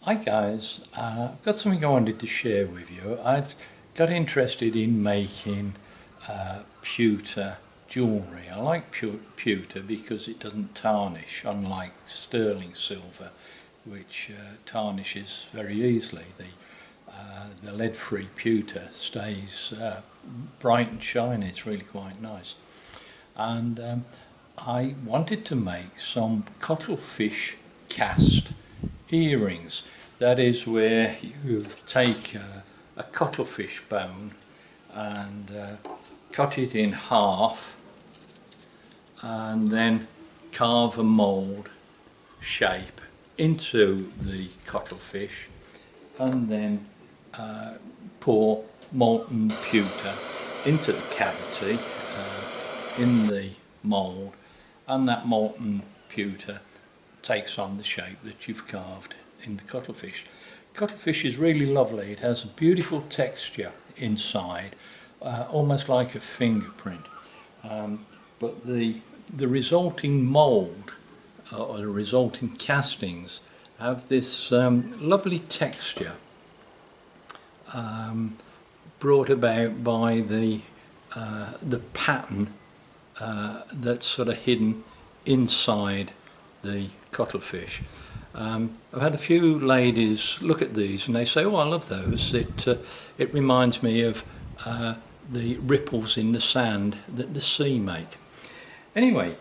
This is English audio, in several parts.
Hi guys, I've got something I wanted to share with you. I've got interested in making pewter jewellery. I like pewter because it doesn't tarnish, unlike sterling silver, which tarnishes very easily. The lead-free pewter stays bright and shiny. It's really quite nice. And I wanted to make some cuttlefish cast earrings. That is where you take a cuttlefish bone and cut it in half and then carve a mould shape into the cuttlefish and then pour molten pewter into the cavity in the mould, and that molten pewter takes on the shape that you've carved in the cuttlefish. Cuttlefish is really lovely. It has a beautiful texture inside, almost like a fingerprint. But the resulting mould or the resulting castings have this lovely texture brought about by the pattern that's sort of hidden inside the cuttlefish. I've had a few ladies look at these and they say, "Oh, I love those. It reminds me of the ripples in the sand that the sea make." Anyway,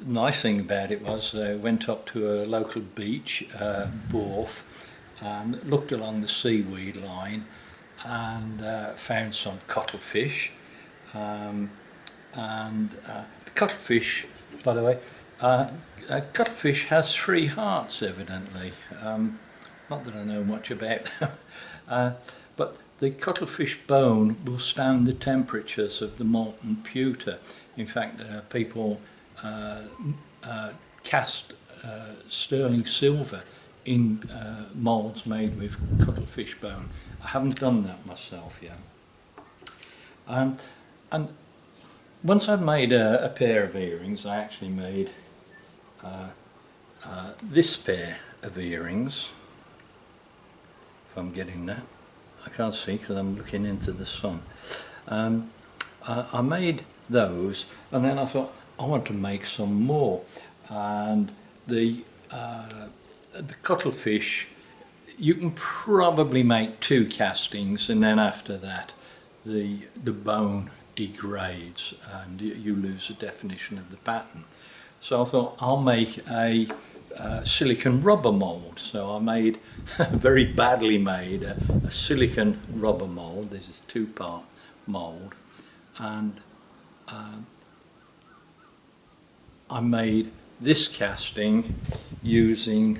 nice thing about it was I went up to a local beach, wharf, and looked along the seaweed line and found some cuttlefish. The cuttlefish, by the way, cuttlefish has 3 hearts, evidently. Not that I know much about them, but the cuttlefish bone will stand the temperatures of the molten pewter. In fact, people cast sterling silver in moulds made with cuttlefish bone. I haven't done that myself yet. And once I'd made a pair of earrings, I actually made this pair of earrings, if I'm getting that. I can't see because I'm looking into the sun. I made those, and then I thought I want to make some more. And the cuttlefish, you can probably make 2 castings, and then after that the bone degrades and you lose the definition of the pattern. So I thought I'll make a silicon rubber mould. So I made very badly made a silicon rubber mould. This is 2-part mould, and I made this casting using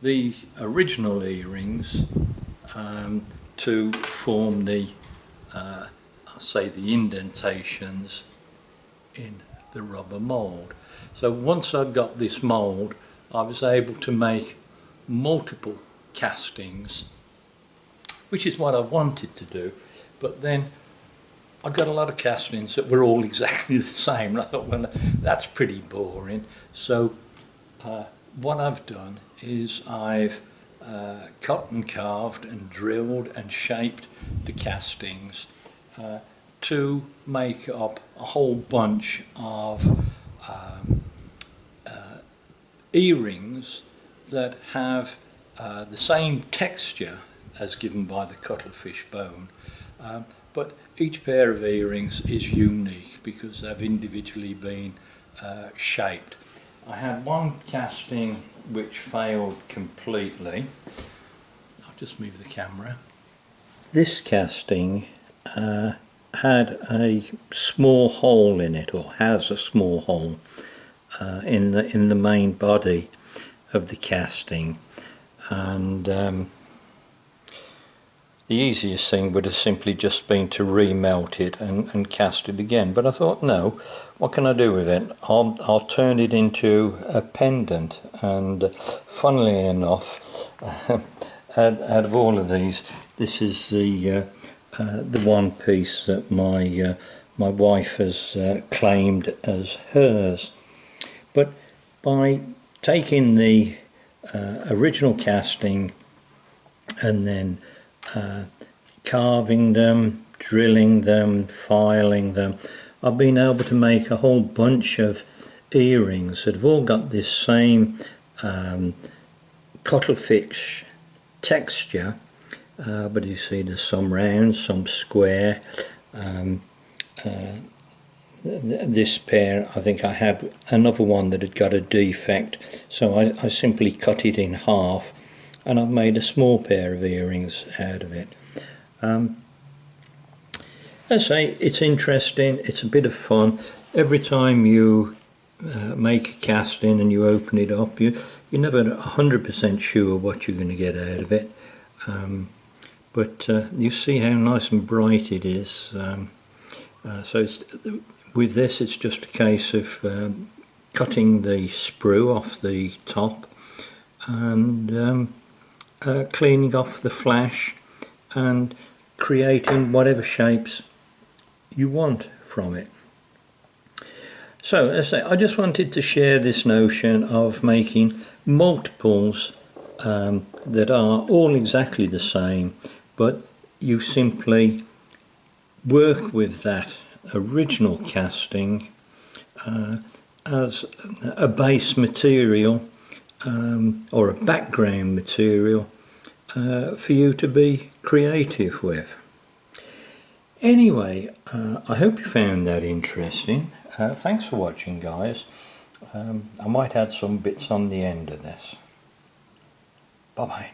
these original earrings to form the say the indentations in the rubber mould. So once I'd got this mould, I was able to make multiple castings, which is what I wanted to do. But then I got a lot of castings that were all exactly the same. I thought, well, that's pretty boring. So what I've done is I've cut and carved and drilled and shaped the castings to make up a whole bunch of earrings that have the same texture as given by the cuttlefish bone, but each pair of earrings is unique because they've individually been shaped. I had one casting which failed completely. I'll just move the camera. This casting had a small hole in it, or has a small hole in the main body of the casting, and the easiest thing would have simply just been to remelt it and cast it again. But I thought, no, what can I do with it? I'll turn it into a pendant. And funnily enough, out of all of these, this is the one piece that my wife has claimed as hers. But by taking the original casting and then carving them, drilling them, filing them, I've been able to make a whole bunch of earrings that have all got this same cuttlefish texture, but you see there's some round, some square. This pair, I think I had another one that had got a defect, so I simply cut it in half and I've made a small pair of earrings out of it. I say it's interesting, it's a bit of fun. Every time you make a casting and you open it up, you're never 100% sure what you're going to get out of it, but you see how nice and bright it is. So with this it's just a case of cutting the sprue off the top and cleaning off the flash and creating whatever shapes you want from it. So as I say, I just wanted to share this notion of making multiples that are all exactly the same, but you simply work with that original casting as a base material or a background material for you to be creative with. Anyway, I hope you found that interesting. Thanks for watching, guys. I might add some bits on the end of this. Bye bye.